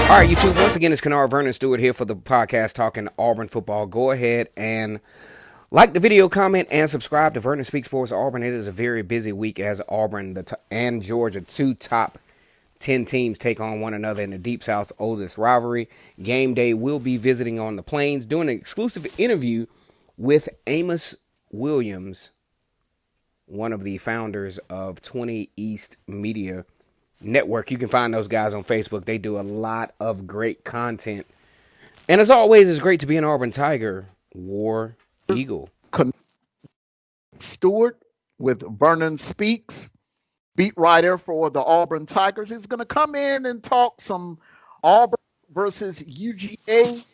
All right, YouTube. Once again, it's Kennard Vernon Stewart here for the podcast talking Auburn football. Go ahead and like the video, comment, and subscribe to Vernon Speaks Sports Auburn. It is a very busy week as Auburn and Georgia, two top 10 teams, take on one another in the Deep South's oldest rivalry. Game day will be visiting on the Plains, doing an exclusive interview with Amos Williams, one of the founders of 20 East Media Network. You can find those guys on Facebook. They do a lot of great content. And as always, it's great to be an Auburn Tiger, War Eagle. Stewart with Vernon Speaks, beat writer for the Auburn Tigers. He's going to come in and talk some Auburn versus UGA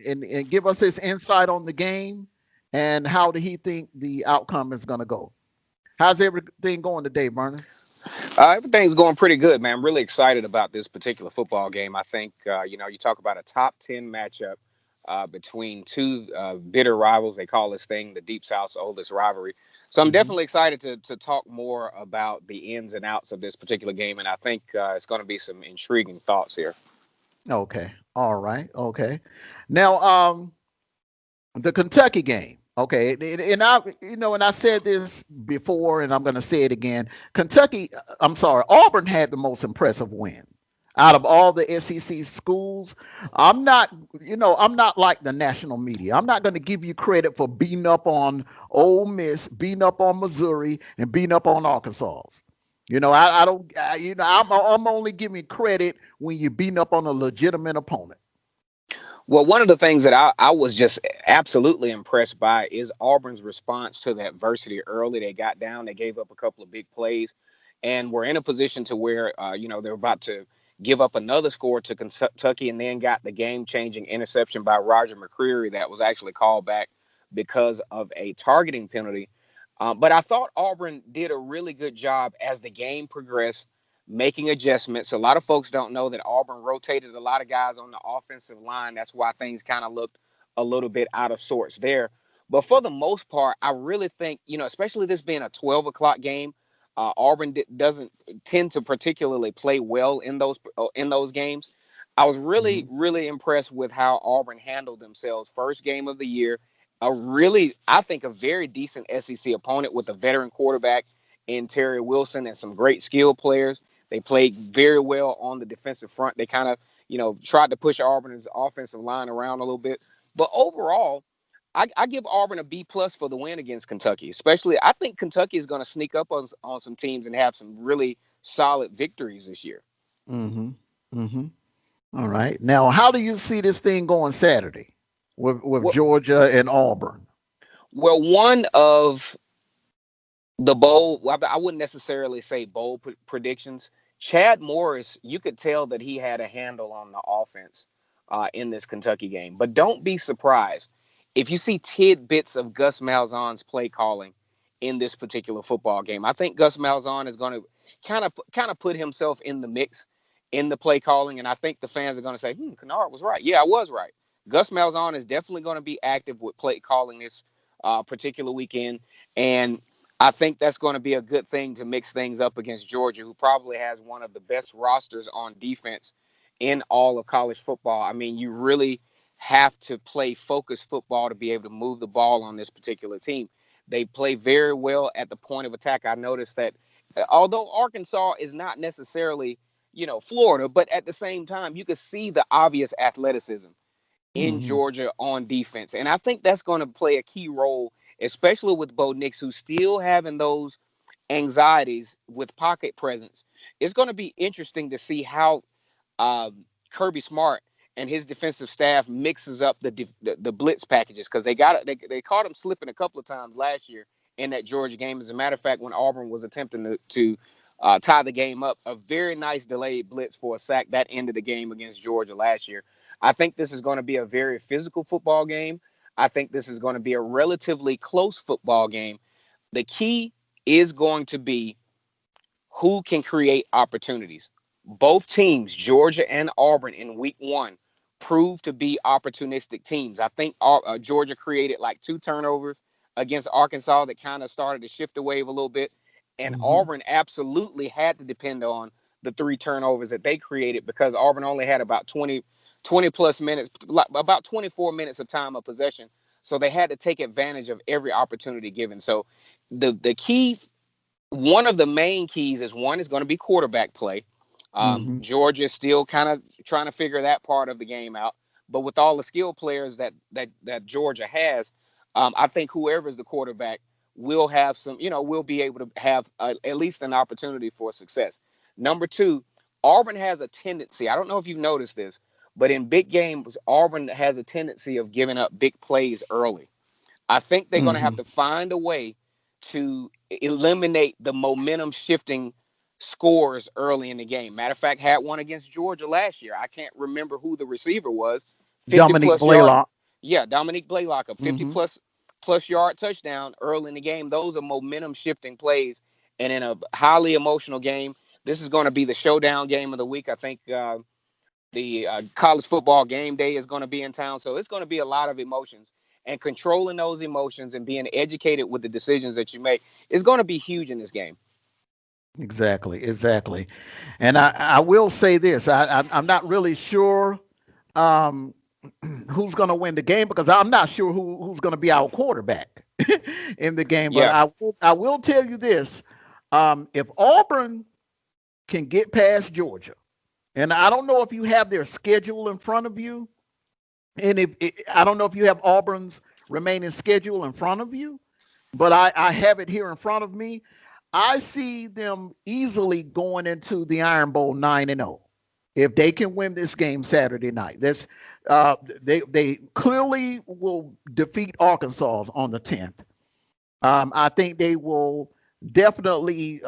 and give us his insight on the game and how do he think the outcome is going to go. How's everything going today, Vernon? Everything's going pretty good, man. I'm really excited about this particular football game. I think, you talk about a top 10 matchup between two bitter rivals. They call this thing the Deep South's oldest rivalry. So I'm definitely excited to talk more about the ins and outs of this particular game. And I think it's going to be some intriguing thoughts here. Okay. All right. Okay. Now, the Kentucky game. Okay, and I said this before, and I'm going to say it again. Auburn had the most impressive win out of all the SEC schools. I'm not like the national media. I'm not going to give you credit for beating up on Ole Miss, beating up on Missouri, and beating up on Arkansas. I don't. I'm only giving credit when you're beating up on a legitimate opponent. Well, one of the things that I was just absolutely impressed by is Auburn's response to the adversity early. They got down, they gave up a couple of big plays, and were in a position to where, they're about to give up another score to Kentucky, and then got the game-changing interception by Roger McCreary that was actually called back because of a targeting penalty. But I thought Auburn did a really good job as the game progressed, making adjustments. A lot of folks don't know that Auburn rotated a lot of guys on the offensive line. That's why things kind of looked a little bit out of sorts there. But for the most part, I really think, especially this being a 12 o'clock game, Auburn doesn't tend to particularly play well in those games. I was really, really impressed with how Auburn handled themselves. First game of the year, I think a very decent SEC opponent with a veteran quarterback in Terry Wilson and some great skill players. They played very well on the defensive front. They kind of, tried to push Auburn's offensive line around a little bit. But overall, I give Auburn a B+ for the win against Kentucky. Especially, I think Kentucky is going to sneak up on some teams and have some really solid victories this year. Mm-hmm. Mm-hmm. All right. Now, how do you see this thing going Saturday with Georgia and Auburn? Well, one of the bold, I wouldn't necessarily say bold predictions. Chad Morris, you could tell that he had a handle on the offense in this Kentucky game. But don't be surprised if you see tidbits of Gus Malzahn's play calling in this particular football game. I think Gus Malzahn is going to kind of put himself in the mix in the play calling, and I think the fans are going to say, Kennard was right. Yeah, I was right. Gus Malzahn is definitely going to be active with play calling this particular weekend, and I think that's going to be a good thing to mix things up against Georgia, who probably has one of the best rosters on defense in all of college football. I mean, you really have to play focused football to be able to move the ball on this particular team. They play very well at the point of attack. I noticed that although Arkansas is not necessarily, Florida, but at the same time, you can see the obvious athleticism in Georgia on defense. And I think that's going to play a key role, especially with Bo Nix, who's still having those anxieties with pocket presence. It's going to be interesting to see how Kirby Smart and his defensive staff mixes up the blitz packages, because they caught him slipping a couple of times last year in that Georgia game. As a matter of fact, when Auburn was attempting to tie the game up, a very nice delayed blitz for a sack that ended the game against Georgia last year. I think this is going to be a very physical football game. I think this is going to be a relatively close football game. The key is going to be who can create opportunities. Both teams, Georgia and Auburn, in week one, proved to be opportunistic teams. I think Georgia created like 2 turnovers against Arkansas that kind of started to shift the wave a little bit. And Auburn absolutely had to depend on the 3 turnovers that they created, because Auburn only had about 20 plus minutes, about 24 minutes of time of possession. So they had to take advantage of every opportunity given. So the key, one of the main keys is going to be quarterback play. Mm-hmm. Georgia is still kind of trying to figure that part of the game out. But with all the skill players that Georgia has, I think whoever is the quarterback will have some, will be able to have at least an opportunity for success. Number two, Auburn has a tendency, I don't know if you've noticed this, but in big games, Auburn has a tendency of giving up big plays early. I think they're going to have Mm-hmm. to find a way to eliminate the momentum shifting scores early in the game. Matter of fact, had one against Georgia last year. I can't remember who the receiver was. 50 Dominique plus yard. Blaylock. Yeah, Dominique Blaylock, a 50 Mm-hmm. plus yard touchdown early in the game. Those are momentum shifting plays. And in a highly emotional game, this is going to be the showdown game of the week. I think the college football game day is going to be in town. So it's going to be a lot of emotions. And controlling those emotions and being educated with the decisions that you make is going to be huge in this game. Exactly, exactly. And I will say this: I'm not really sure um, who's going to win the game because I'm not sure who's going to be our quarterback in the game. But Yeah. I will tell you this: if Auburn can get past Georgia, and I don't know if you have their schedule in front of you, and if I don't know if you have Auburn's remaining schedule in front of you, but I have it here in front of me. I see them easily going into the Iron Bowl 9-0 if they can win this game Saturday night. They clearly will defeat Arkansas on the 10th. I think they will definitely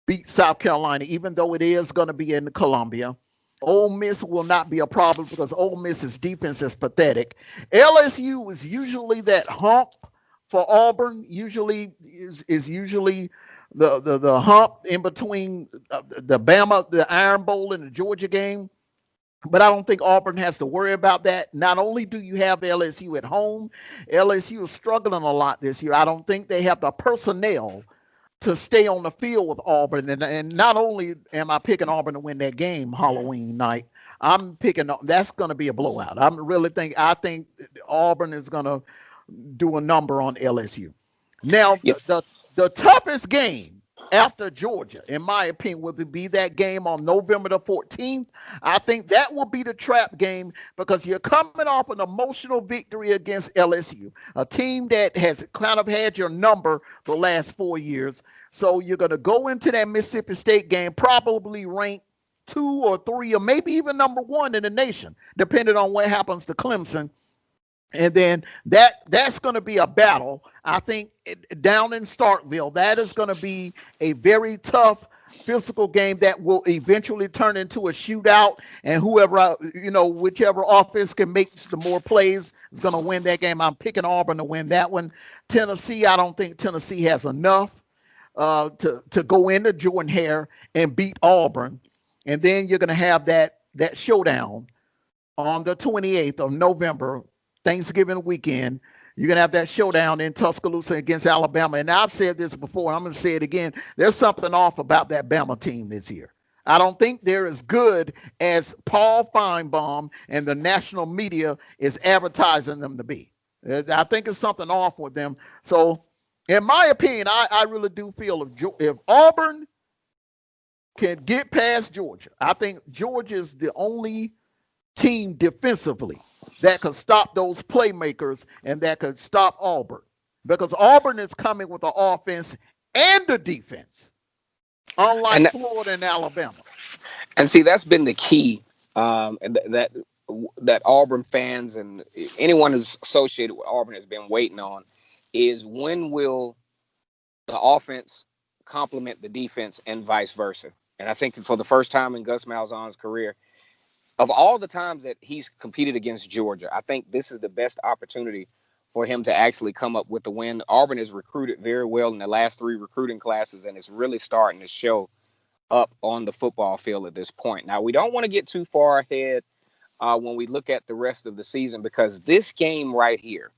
beat South Carolina, even though it is going to be in Columbia. Ole Miss will not be a problem because Ole Miss's defense is pathetic. LSU is usually that hump for Auburn. Usually is usually the hump in between the Bama, the Iron Bowl, and the Georgia game. But I don't think Auburn has to worry about that. Not only do you have LSU at home, LSU is struggling a lot this year. I don't think they have the personnel to stay on the field with Auburn. And not only am I picking Auburn to win that game Halloween night, I'm picking that's going to be a blowout. I think Auburn is going to do a number on LSU. Now, Yep. the toughest game after Georgia, in my opinion, would be that game on November the 14th. I think that will be the trap game because you're coming off an emotional victory against LSU, a team that has kind of had your number the last 4 years. So you're going to go into that Mississippi State game probably ranked 2 or 3 or maybe even number 1 in the nation, depending on what happens to Clemson. And then that's going to be a battle. I think down in Starkville, that is going to be a very tough physical game that will eventually turn into a shootout. And whichever offense can make the more plays is going to win that game. I'm picking Auburn to win that one. Tennessee, I don't think Tennessee has enough to go into Jordan Hare and beat Auburn. And then you're going to have that showdown on the 28th of November, Thanksgiving weekend. You're going to have that showdown in Tuscaloosa against Alabama. And I've said this before, and I'm going to say it again. There's something off about that Bama team this year. I don't think they're as good as Paul Feinbaum and the national media is advertising them to be. I think it's something off with them. So, in my opinion, I really do feel if Auburn can get past Georgia, I think Georgia is the only team defensively that could stop those playmakers and that could stop Auburn, because Auburn is coming with the offense and the defense, unlike Florida and Alabama. And see, that's been the key, that Auburn fans and anyone who's associated with Auburn has been waiting on, is when will the offense complement the defense and vice versa. And I think for the first time in Gus Malzahn's career, of all the times that he's competed against Georgia, I think this is the best opportunity for him to actually come up with the win. Auburn has recruited very well in the last 3 recruiting classes, and it's really starting to show up on the football field at this point. Now, we don't want to get too far ahead when we look at the rest of the season, because this game right here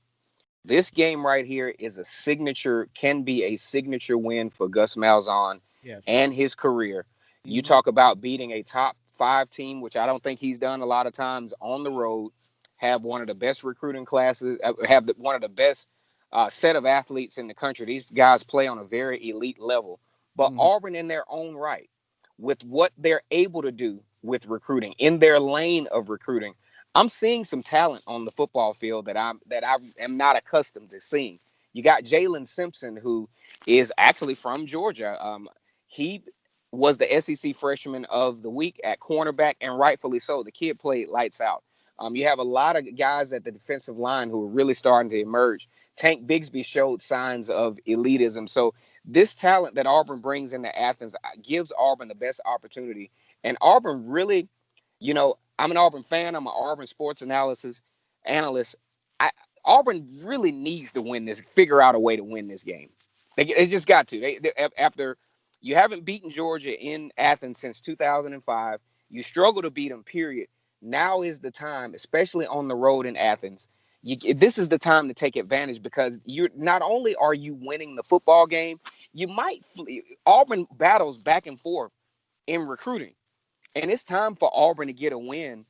is can be a signature win for Gus Malzahn Yes. and his career. You Hmm. talk about beating a top five team, which I don't think he's done a lot of times on the road, have one of the best recruiting classes, have one of the best set of athletes in the country. These guys play on a very elite level. But Hmm. Auburn, in their own right, with what they're able to do with recruiting in their lane of recruiting, I'm seeing some talent on the football field that I am not accustomed to seeing. You got Jalen Simpson, who is actually from Georgia. He was the SEC Freshman of the Week at cornerback, and rightfully so. The kid played lights out. You have a lot of guys at the defensive line who are really starting to emerge. Tank Bigsby showed signs of elitism. So this talent that Auburn brings into Athens gives Auburn the best opportunity. And Auburn really, I'm an Auburn fan. I'm an Auburn sports analyst. I, Auburn really needs to win this, figure out a way to win this game. They just got to. After you haven't beaten Georgia in Athens since 2005, you struggle to beat them, period. Now is the time, especially on the road in Athens. This is the time to take advantage because you're not only are you winning the football game, you might Auburn battles back and forth in recruiting, and it's time for Auburn to get a win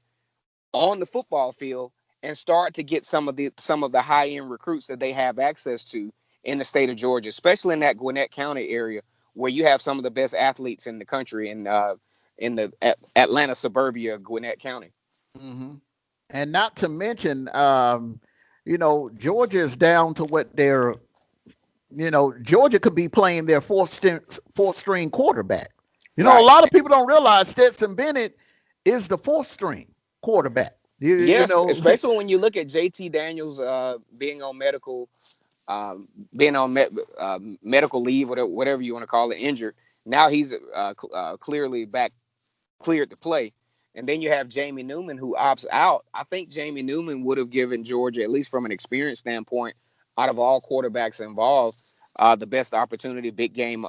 on the football field and start to get some of the high end recruits that they have access to in the state of Georgia, especially in that Gwinnett County area where you have some of the best athletes in the country in the Atlanta suburbia of Gwinnett County. Hmm. And not to mention, Georgia is down to what they're, Georgia could be playing their fourth string quarterback. A Right. lot of people don't realize Stetson Bennett is the fourth string quarterback. You Yes, know, especially when you look at JT Daniels being on medical leave, whatever you want to call it, injured. Now he's clearly back, cleared to play. And then you have Jamie Newman who opts out. I think Jamie Newman would have given Georgia, at least from an experience standpoint, out of all quarterbacks involved, the best opportunity, big game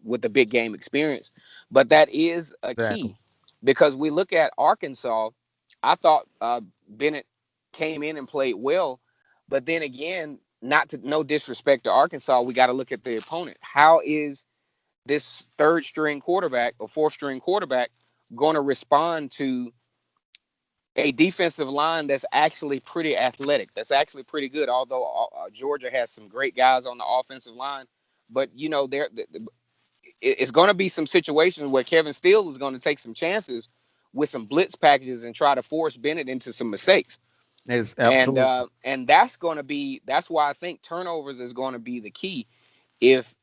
with the big game experience. But that is a exactly. key because we look at Arkansas. I thought Bennett came in and played well, but then again, not to no disrespect to Arkansas, we got to look at the opponent. How is this third string quarterback or fourth string quarterback going to respond to a defensive line that's actually pretty athletic, that's actually pretty good? Although Georgia has some great guys on the offensive line, but it's going to be some situations where Kevin Steele is going to take some chances with some blitz packages and try to force Bennett into some mistakes. It's And absolutely. that's why I think turnovers is going to be the key. If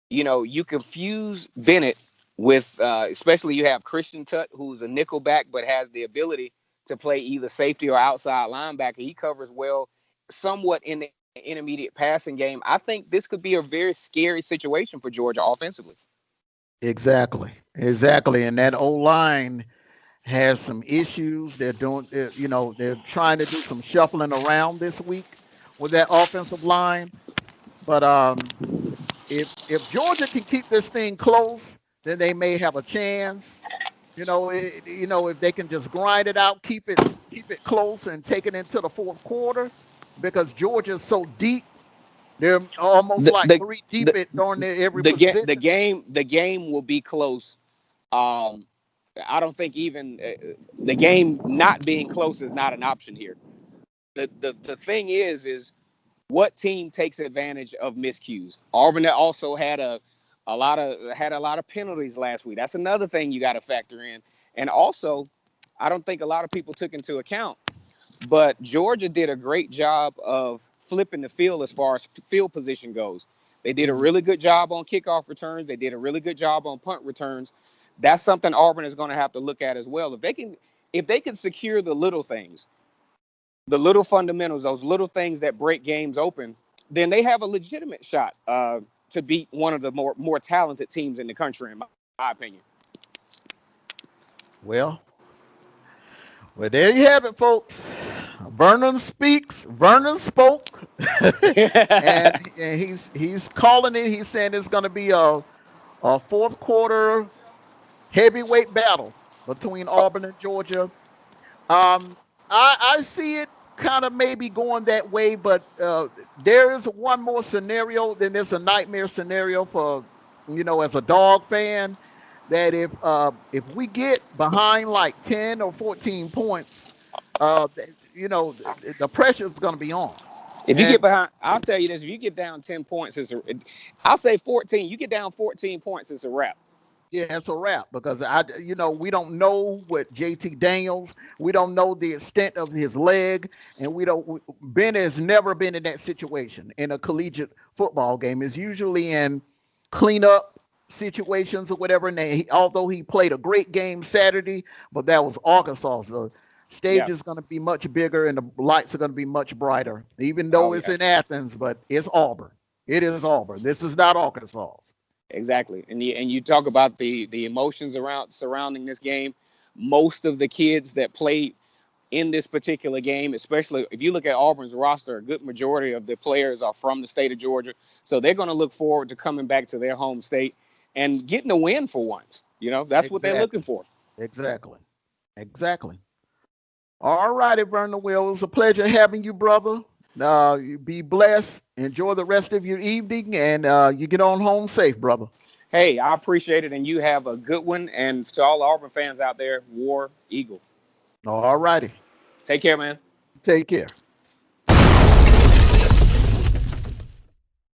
you confuse Bennett with, especially you have Christian Tutt, who's a nickelback but has the ability to play either safety or outside linebacker. He covers well, somewhat in the intermediate passing game. I think this could be a very scary situation for Georgia offensively. Exactly. Exactly. And that O line has some issues. They're trying to do some shuffling around this week with that offensive line. But if Georgia can keep this thing close, then they may have a chance. If they can just grind it out, keep it close, and take it into the fourth quarter, because Georgia's so deep, they're almost The like the three deep the at darn near every the position. game will be close. Um, I don't think even the game not being close is not an option here. The thing is what team takes advantage of miscues? Auburn also had a lot of penalties last week. That's another thing you got to factor in. And also, I don't think a lot of people took into account, but Georgia did a great job of flipping the field as far as field position goes. They did a Mhm. really good job on kickoff returns. They did a really good job on punt returns. That's something Auburn is going to have to look at as well. If they can secure the little things, the little fundamentals, those little things that break games open, then they have a legitimate shot to beat one of the more talented teams in the country, in my opinion. Well, well, there you have it, folks. Vernon speaks. Vernon spoke, and he's calling it. He's saying it's going to be a fourth quarter heavyweight battle between Auburn and Georgia. Um, I see it kind of maybe going that way, but there is one more scenario. Then there's a nightmare scenario for, as a dog fan. that if we get behind like 10 or 14 points, the pressure is going to be on. If you get And behind, I'll tell you this: if you get down 10 points, I'll say 14. You get down 14 points, it's a wrap. yeah, it's a wrap because we don't know what JT Daniels, we don't know the extent of his leg, and Ben has never been in that situation in a collegiate football game. It's usually in cleanup situations or whatever. And although he played a great game Saturday, but that was Arkansas. So stage Yeah. is going to be much bigger and the lights are going to be much brighter, even though Oh it's yeah. in Athens, but it's Auburn. It is Auburn. This is not Arkansas. Exactly. And you talk about the emotions around surrounding this game. Most of the kids that played in this particular game, especially if you look at Auburn's roster, a good majority of the players are from the state of Georgia. So they're going to look forward to coming back to their home state and getting a win for once. That's what they're looking Exactly. for. Exactly. Exactly. All righty, Vernon Will. It was a pleasure having you, brother. You be blessed. Enjoy the rest of your evening, and you get on home safe, brother. Hey, I appreciate it, and you have a good one. And to all the Auburn fans out there, War Eagle. All righty. Take care, man. Take care.